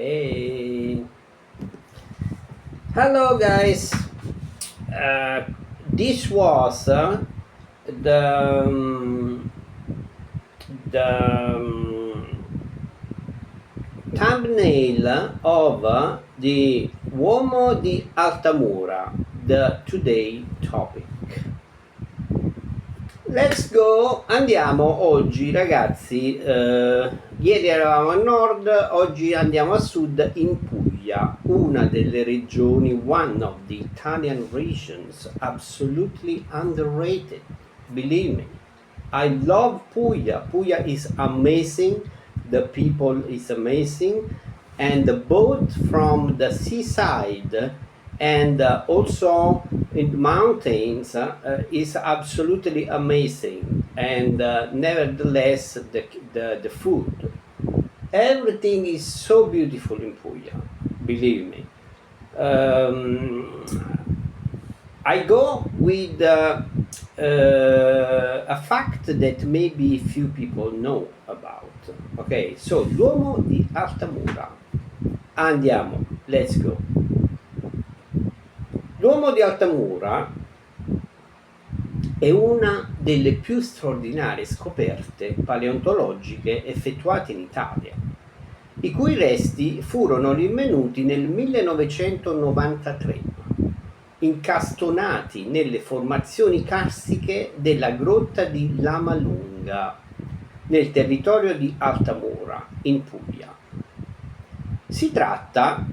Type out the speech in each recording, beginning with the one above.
Hey, hello guys. This was the thumbnail of the Uomo di Altamura, the today topic. Let's go, andiamo oggi ragazzi, ieri eravamo a nord, oggi andiamo a sud in Puglia, una delle regioni, one of the Italian regions, absolutely underrated, believe me. I love Puglia, Puglia is amazing, the people is amazing, and the boat from the seaside and also in the mountains is absolutely amazing, and nevertheless the food, everything is so beautiful in Puglia, believe me. I go with a fact that maybe few people know about. Okay, so l'uomo di Altamura, andiamo, let's go. L'uomo di Altamura è una delle più straordinarie scoperte paleontologiche effettuate in Italia, i cui resti furono rinvenuti nel 1993, incastonati nelle formazioni carsiche della grotta di Lamalunga, nel territorio di Altamura, in Puglia. Si tratta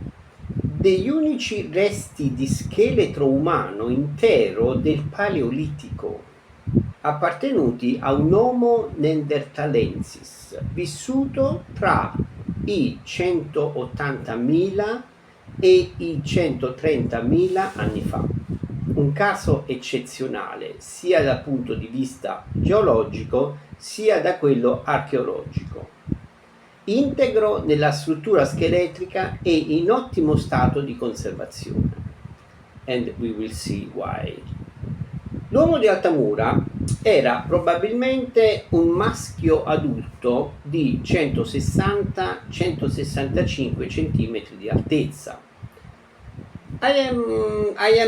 degli unici resti di scheletro umano intero del Paleolitico, appartenuti a un Homo neanderthalensis, vissuto tra i 180.000 e i 130.000 anni fa. Un caso eccezionale sia dal punto di vista geologico sia da quello archeologico. Integro nella struttura scheletrica e in ottimo stato di conservazione. And we will see why. L'uomo di Altamura era probabilmente un maschio adulto di 160-165 cm di altezza. I am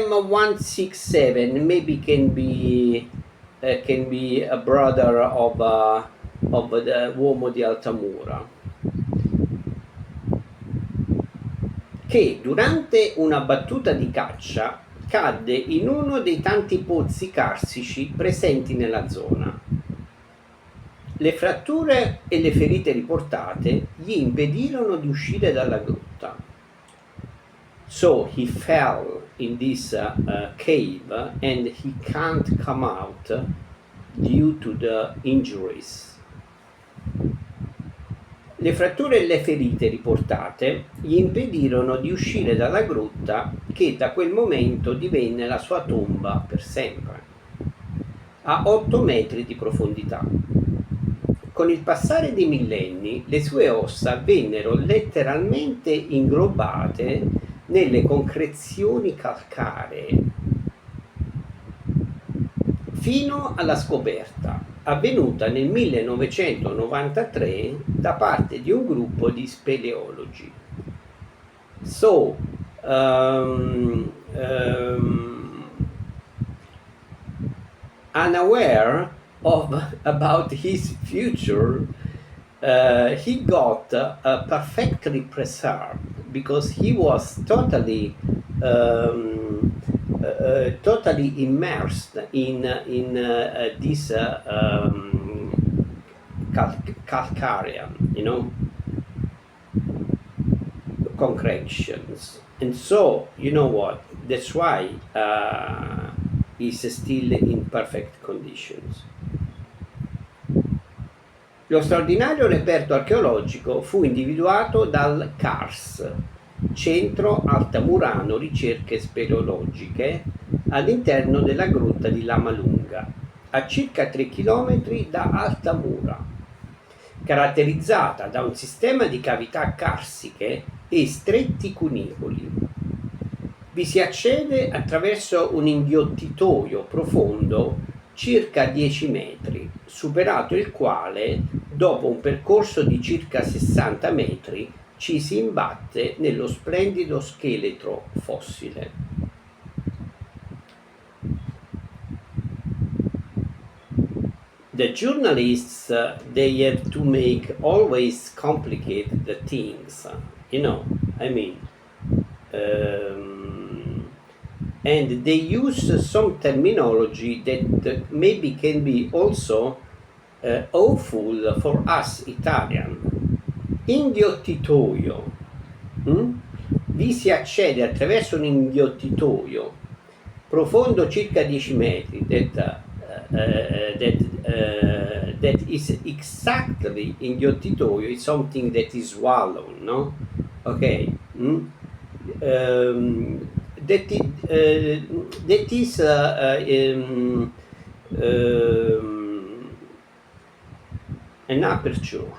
167, maybe can be a brother of the Uomo di Altamura, che durante una battuta di caccia cadde in uno dei tanti pozzi carsici presenti nella zona. Le fratture e le ferite riportate gli impedirono di uscire dalla grotta. So he fell in this cave and he can't come out due to the injuries. Le fratture e le ferite riportate gli impedirono di uscire dalla grotta, che da quel momento divenne la sua tomba per sempre, a 8 metri di profondità. Con il passare dei millenni le sue ossa vennero letteralmente inglobate nelle concrezioni calcaree, fino alla scoperta avvenuta nel 1993 da parte di un gruppo di speleologi. So, unaware about his future, he got perfectly preserved because he was totally immersed in this calcarean, concretions, and so you know what? That's why he's still in perfect conditions. Lo straordinario reperto archeologico fu individuato dal CARS, Centro Altamurano Ricerche Speleologiche, all'interno della grotta di Lamalunga, a circa 3 km da Altamura, caratterizzata da un sistema di cavità carsiche e stretti cunicoli. Vi si accede attraverso un inghiottitoio profondo circa 10 metri, superato il quale, dopo un percorso di circa 60 metri, ci si imbatte nello splendido scheletro fossile. The journalists, they have to make always complicate the things, I mean, and they use some terminology that maybe can be also awful for us Italian. Inghiottitoio. Vi si accede attraverso un inghiottitoio profondo circa 10 metri, that is exactly inghiottitoio, is something that is swallowed, no? Okay. That is an aperture,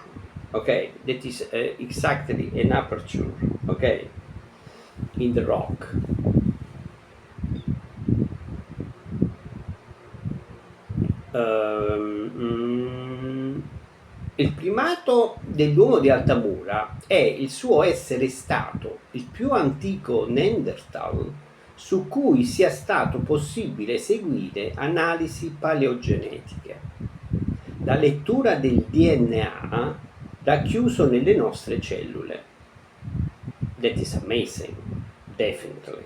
okay? That is exactly an aperture, okay, in the rock. Il primato dell'uomo di Altamura è il suo essere stato il più antico Neanderthal su cui sia stato possibile eseguire analisi paleogenetiche. La lettura del DNA racchiuso nelle nostre cellule. That is amazing, definitely.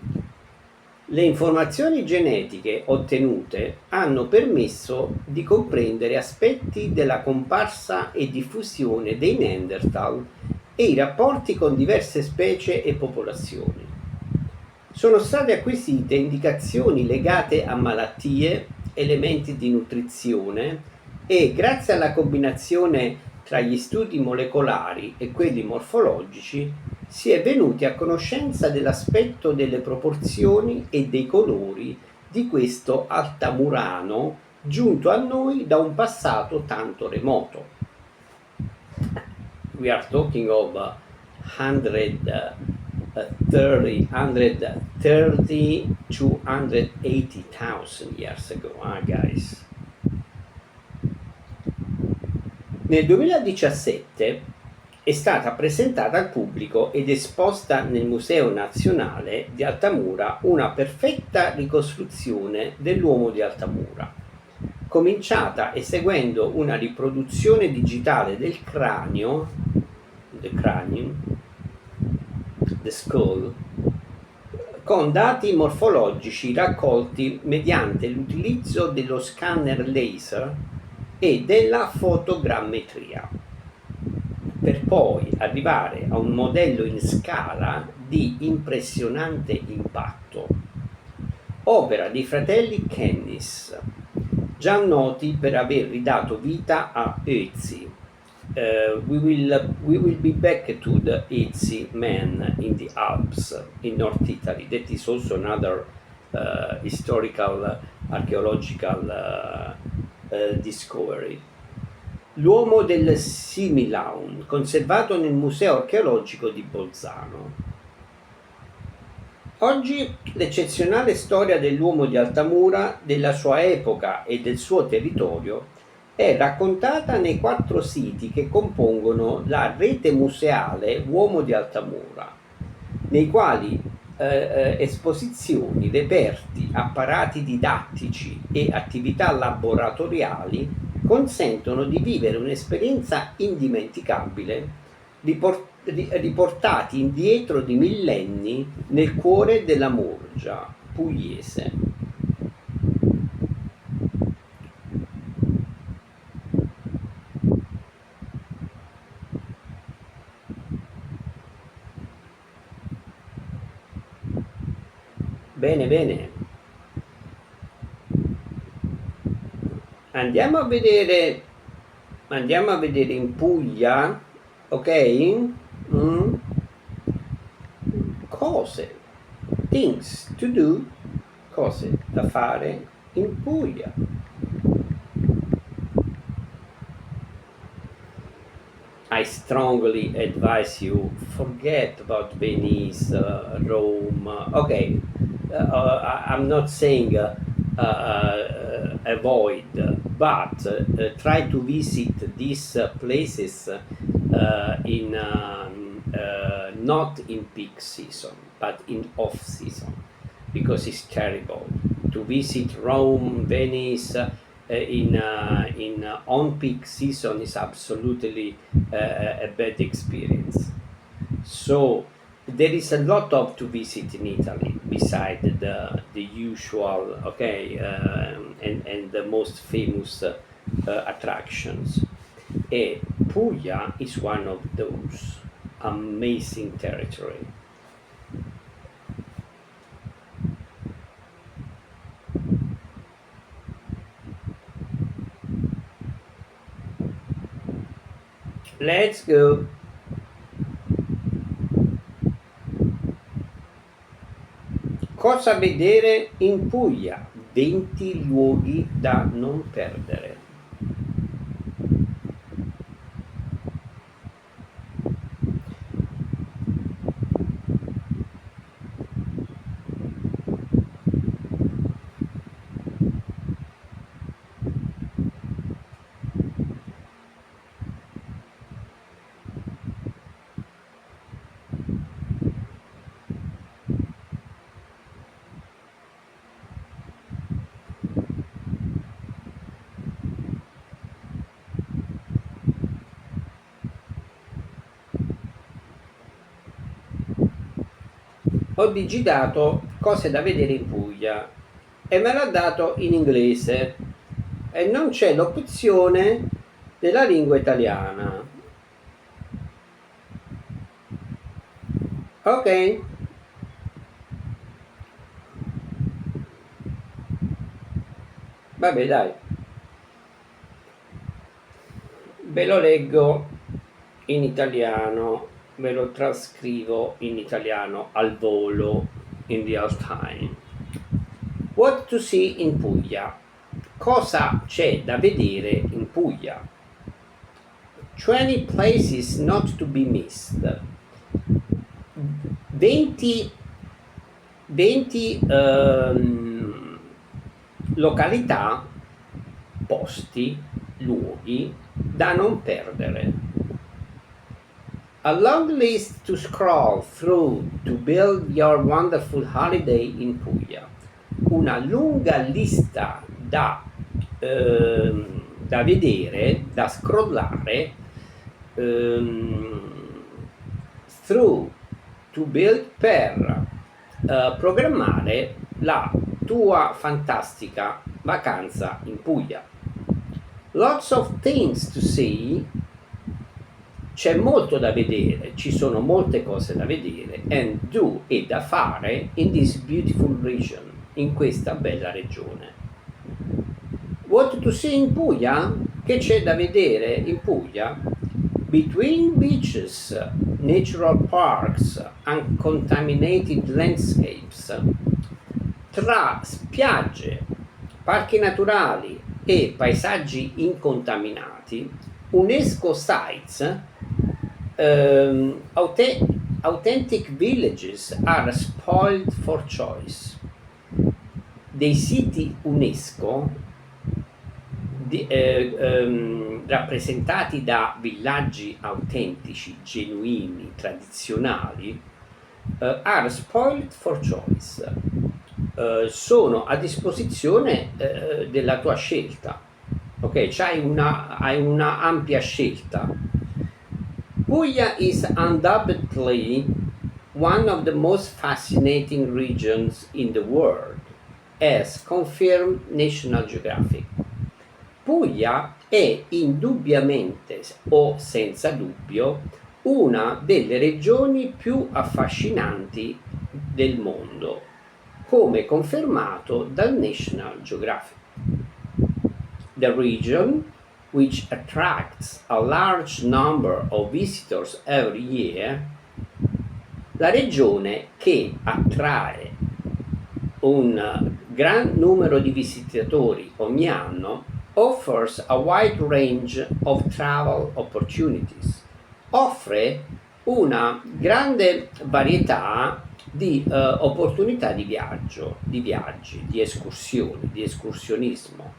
Le informazioni genetiche ottenute hanno permesso di comprendere aspetti della comparsa e diffusione dei Neanderthal e i rapporti con diverse specie e popolazioni. Sono state acquisite indicazioni legate a malattie, elementi di nutrizione e, grazie alla combinazione tra gli studi molecolari e quelli morfologici, si è venuti a conoscenza dell'aspetto delle proporzioni e dei colori di questo altamurano giunto a noi da un passato tanto remoto. We are talking of 130 to 180,000 years ago, guys. Nel 2017 è stata presentata al pubblico ed esposta nel Museo Nazionale di Altamura una perfetta ricostruzione dell'uomo di Altamura, cominciata eseguendo una riproduzione digitale del cranio, the cranium, the skull, con dati morfologici raccolti mediante l'utilizzo dello scanner laser e della fotogrammetria, per poi arrivare a un modello in scala di impressionante impatto. Opera dei fratelli Kennis, già noti per aver ridato vita a Ötzi. We will be back to the Ötzi man in the Alps in North Italy. That is also another historical, archaeological discovery. L'uomo del Similaun, conservato nel Museo Archeologico di Bolzano. Oggi l'eccezionale storia dell'uomo di Altamura, della sua epoca e del suo territorio è raccontata nei 4 siti che compongono la rete museale Uomo di Altamura, nei quali esposizioni, reperti, apparati didattici e attività laboratoriali consentono di vivere un'esperienza indimenticabile, riportati indietro di millenni nel cuore della Murgia pugliese. Bene, bene. Andiamo a vedere in Puglia, ok? Cose, things to do, cose da fare in Puglia. I strongly advise you, forget about Venice, Rome. Okay, I'm not saying avoid, but try to visit these places in not in peak season, but in off season, because it's terrible to visit Rome, Venice in on peak season is absolutely a bad experience. So there is a lot of to visit in Italy beside the usual, and the most famous attractions. And Puglia is one of those amazing territory. Let's go. Cosa vedere in Puglia? 20 luoghi da non perdere. Ho digitato cose da vedere in Puglia e me l'ha dato in inglese e non c'è l'opzione della lingua italiana. Ok. Vabbè, dai. Ve lo leggo in italiano, ve lo trascrivo in italiano al volo, in real time. What to see in Puglia? Cosa c'è da vedere in Puglia? 20 places not to be missed. 20 località, posti, luoghi da non perdere. A long list to scroll through to build your wonderful holiday in Puglia. Una lunga lista da vedere, da scrollare, through to build per programmare la tua fantastica vacanza in Puglia. Lots of things to see. C'è molto da vedere, ci sono molte cose da vedere, and do e da fare in this beautiful region, in questa bella regione. What to see in Puglia? Che c'è da vedere in Puglia? Between beaches, natural parks, uncontaminated landscapes, tra spiagge, parchi naturali e paesaggi incontaminati, UNESCO sites, authentic villages are spoiled for choice. Dei siti UNESCO rappresentati da villaggi autentici, genuini, tradizionali, are spoiled for choice. Sono a disposizione della tua scelta. Ok, hai una ampia scelta. Puglia is undoubtedly one of the most fascinating regions in the world, as confirmed National Geographic. Puglia è indubbiamente o senza dubbio una delle regioni più affascinanti del mondo, come confermato dal National Geographic. The region, which attracts a large number of visitors every year, la regione che attrae un gran numero di visitatori ogni anno, offers a wide range of travel opportunities, offre una grande varietà di opportunità di viaggio, di viaggi, di escursioni, di escursionismo.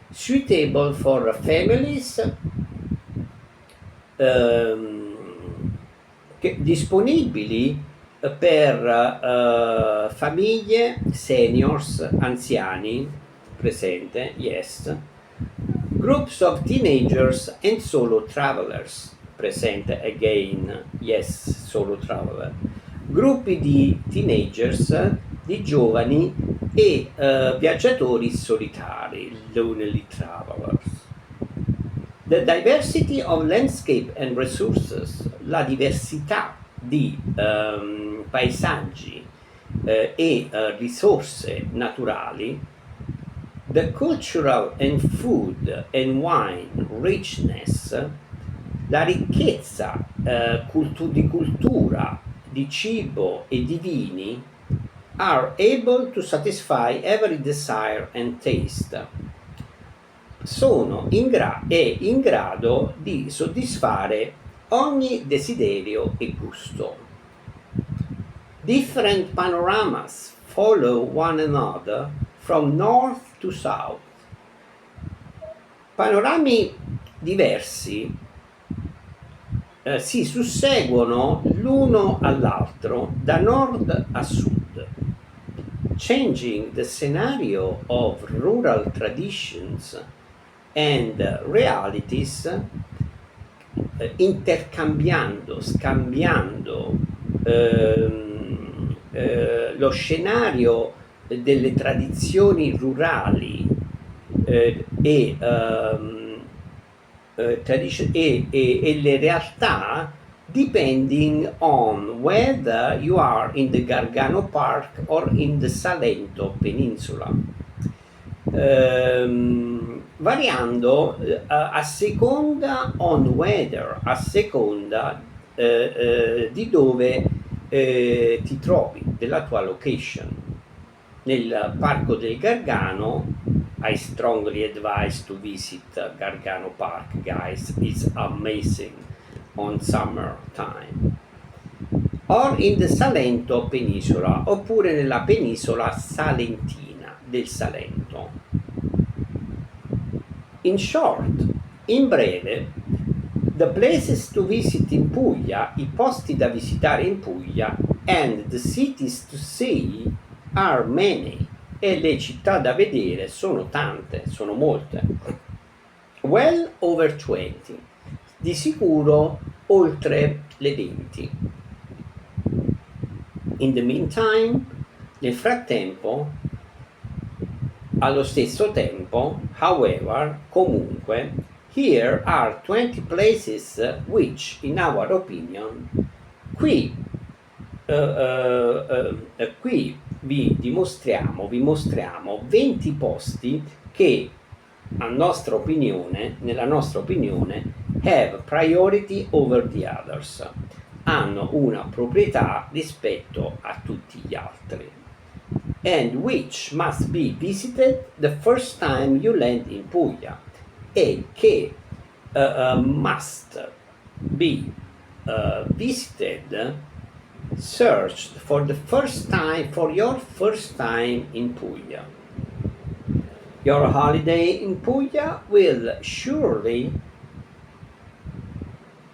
Suitable for families, disponibili per famiglie, seniors, anziani, presente, yes, groups of teenagers and solo travelers, presente again, yes, solo traveler, gruppi di teenagers, di giovani e viaggiatori solitari, lonely travelers. The diversity of landscape and resources, la diversità di paesaggi e risorse naturali, the cultural and food and wine richness, la ricchezza di cultura, di cibo e di vini, are able to satisfy every desire and taste. Sono in grado di soddisfare ogni desiderio e gusto. Different panoramas follow one another from north to south. Panorami diversi si susseguono l'uno all'altro da nord a sud, changing the scenario of rural traditions and realities, intercambiando, scambiando lo scenario delle tradizioni rurali e le realtà, depending on whether you are in the Gargano Park or in the Salento Peninsula, variando a seconda on weather, a seconda di dove ti trovi, della tua location. Nel Parco del Gargano, I strongly advise to visit Gargano Park, guys. It's amazing on summer time. Or in the Salento Peninsula, oppure nella penisola salentina del Salento. In short, in breve, the places to visit in Puglia, i posti da visitare in Puglia, and the cities to see are many, e le città da vedere sono tante, sono molte. Well over 20, di sicuro oltre le 20. In the meantime, nel frattempo, allo stesso tempo, however, comunque, here are 20 places which, in our opinion, qui vi mostriamo 20 posti che, nella nostra opinione, have priority over the others, hanno una proprietà rispetto a tutti gli altri, and which must be visited the first time you land in Puglia, e che must be visited, searched for your first time in Puglia. Your holiday in Puglia will surely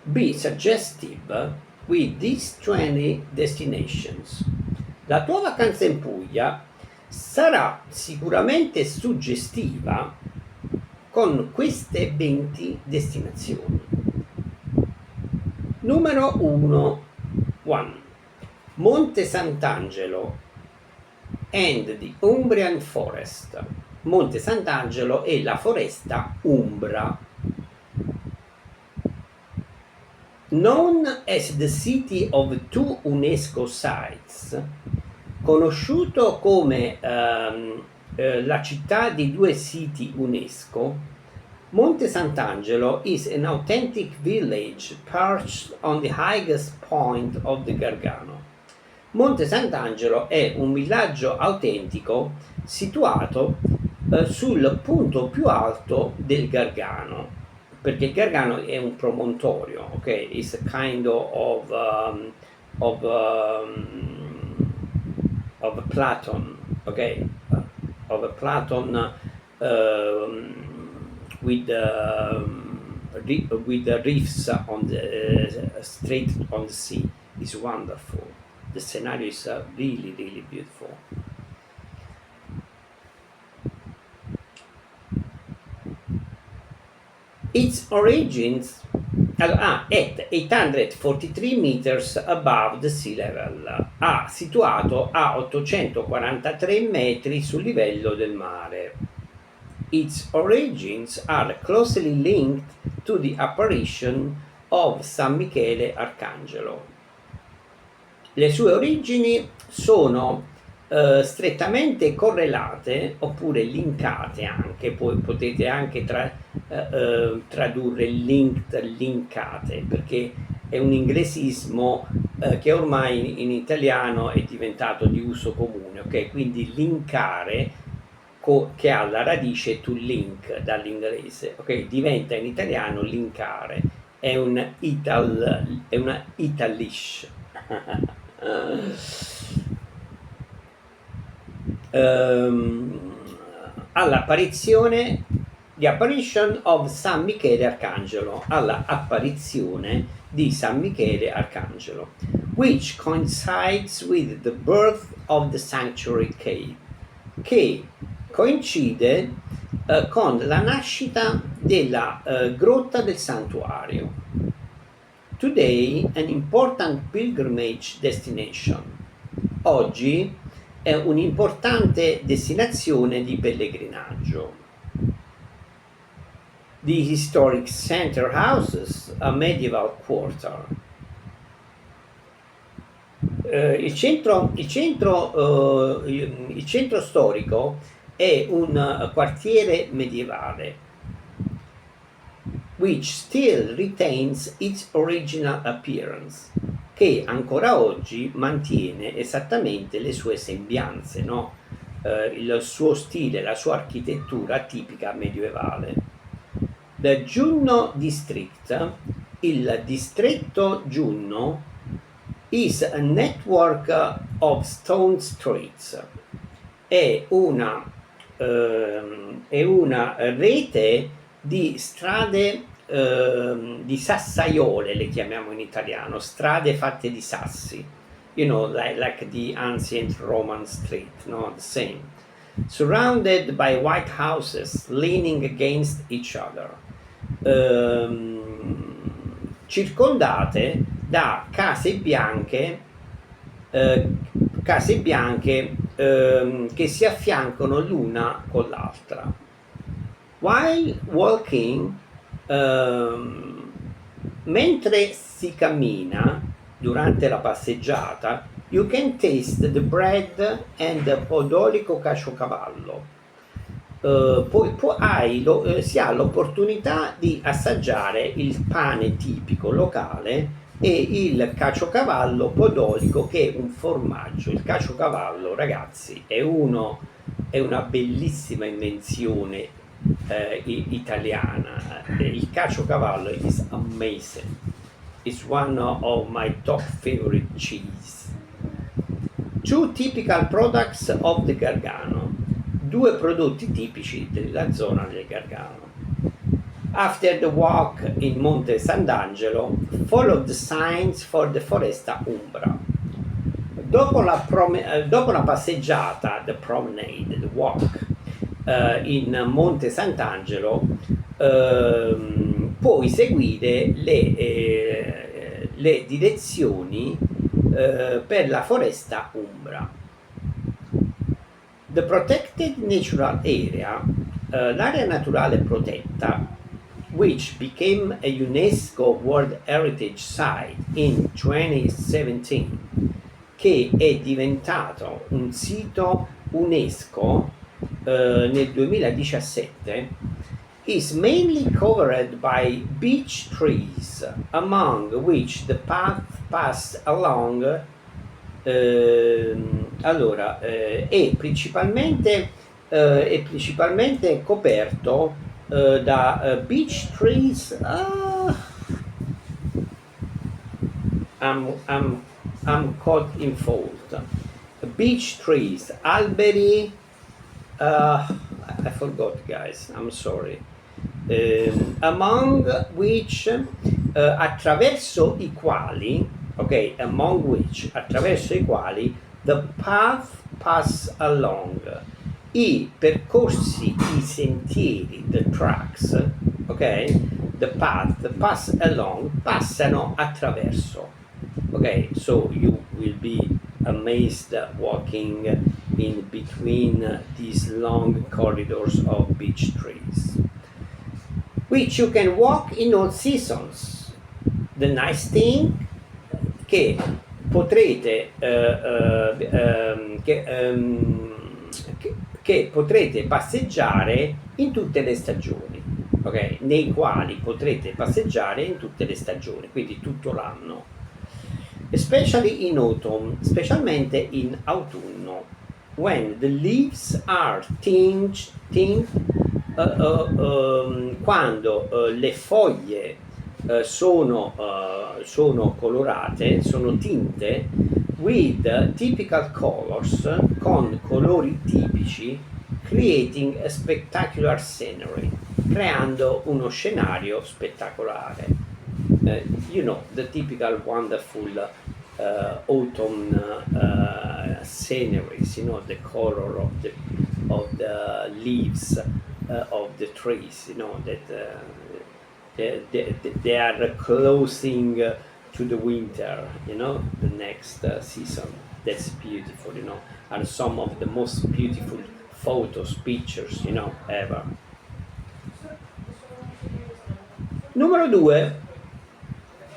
be suggestive with these 20 destinations. La tua vacanza in Puglia sarà sicuramente suggestiva con queste 20 destinazioni. Numero 1. Monte Sant'Angelo and the Umbrian Forest. Monte Sant'Angelo e la foresta umbra. Known as the city of two UNESCO sites, conosciuto come la città di due siti UNESCO, Monte Sant'Angelo is an authentic village perched on the highest point of the Gargano. Monte Sant'Angelo è un villaggio autentico situato sul punto più alto del Gargano, perché il Gargano è un promontorio, ok? It's a kind of a plateau, ok? Of a plateau with with the reefs on the straight on the sea is wonderful. The scenario is really, really beautiful. Its origins at 843 meters above the sea level, situato a 843 metri sul livello del mare. Its origins are closely linked to the apparition of San Michele Arcangelo. Le sue origini sono strettamente correlate oppure linkate anche, poi potete anche tradurre linked, linkate, perché è un inglesismo che ormai in italiano è diventato di uso comune, ok? Quindi linkare che ha la radice to link dall'inglese, ok? Diventa in italiano linkare, è una italish. All'apparizione, the apparition of San Michele Arcangelo, alla apparizione di San Michele Arcangelo, which coincides with the birth of the sanctuary cave, che coincide con la nascita della grotta del santuario. Today an important pilgrimage destination. Oggi è un'importante destinazione di pellegrinaggio. The historic center houses a medieval quarter. Il centro storico è un quartiere medievale, which still retains its original appearance, che ancora oggi mantiene esattamente le sue sembianze, no? Il suo stile, la sua architettura tipica medievale. The Junno District, il distretto Junno, is a network of stone streets, è una rete di strade di sassaiole, le chiamiamo in italiano, strade fatte di sassi, you know, like the ancient Roman street, no? The same. Surrounded by white houses leaning against each other, circondate da case bianche che si affiancano l'una con l'altra. While walking, mentre si cammina durante la passeggiata, you can taste the bread and the podolico caciocavallo. Si ha l'opportunità di assaggiare il pane tipico locale e il caciocavallo podolico, che è un formaggio. Il caciocavallo, ragazzi, è una bellissima invenzione italiana. Il caciocavallo is amazing. It's one of my top favorite cheese. Two typical products of the Gargano. Due prodotti tipici della zona del Gargano. After the walk in Monte Sant'Angelo, follow the signs for the Foresta Umbra. Dopo la passeggiata, the promenade, the walk, in Monte Sant'Angelo, puoi seguire le direzioni per la Foresta Umbra. The protected natural area, l'area naturale protetta, which became a UNESCO World Heritage Site in 2017, che è diventato un sito UNESCO nel 2017, is mainly covered by beech trees, among which the path passed along è principalmente coperto da beech trees. I'm caught in fault. Beech trees, alberi. I forgot, guys. I'm sorry. among which, attraverso i quali, ok, among which, attraverso i quali, the path pass along, i percorsi, i sentieri, the tracks, ok, the path pass along, passano attraverso, ok, so you will be amazed walking in between these long corridors of beech trees, which you can walk in all seasons. The nice thing che potrete che potrete passeggiare in tutte le stagioni, ok? Nei quali potrete passeggiare in tutte le stagioni, quindi tutto l'anno. Especially in autumn, specialmente in autunno, when the leaves are tinged, quando le foglie sono colorate, sono tinte with typical colors, con colori tipici, creating a spectacular scenery, creando uno scenario spettacolare. You know, the typical wonderful autumn sceneries, you know, the color of the leaves of the trees, you know, that they are closing to the winter, you know, the next season. That's beautiful, you know, are some of the most beautiful photos, pictures, you know, ever. Numero 2,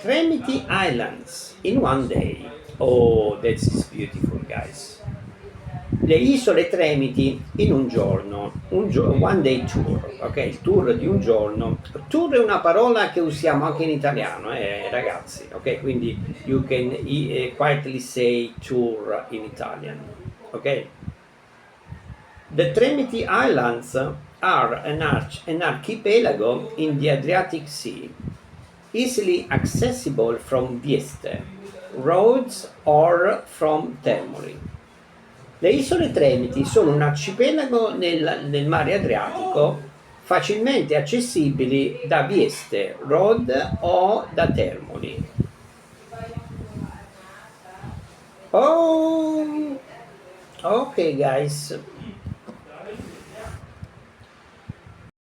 Tremiti Islands in one day. Oh, that is beautiful, guys. Le isole Tremiti in un giorno, one day tour, ok? Il tour di un giorno. Tour è una parola che usiamo anche in italiano, ragazzi, ok? Quindi you can quietly say tour in Italian, ok? The Tremiti Islands are an archipelago in the Adriatic Sea, easily accessible from Vieste, Rhodes or from Termoli. Le isole Tremiti sono un arcipelago nel mare Adriatico, facilmente accessibili da Vieste, Rhodes o da Termoli. Oh, ok guys.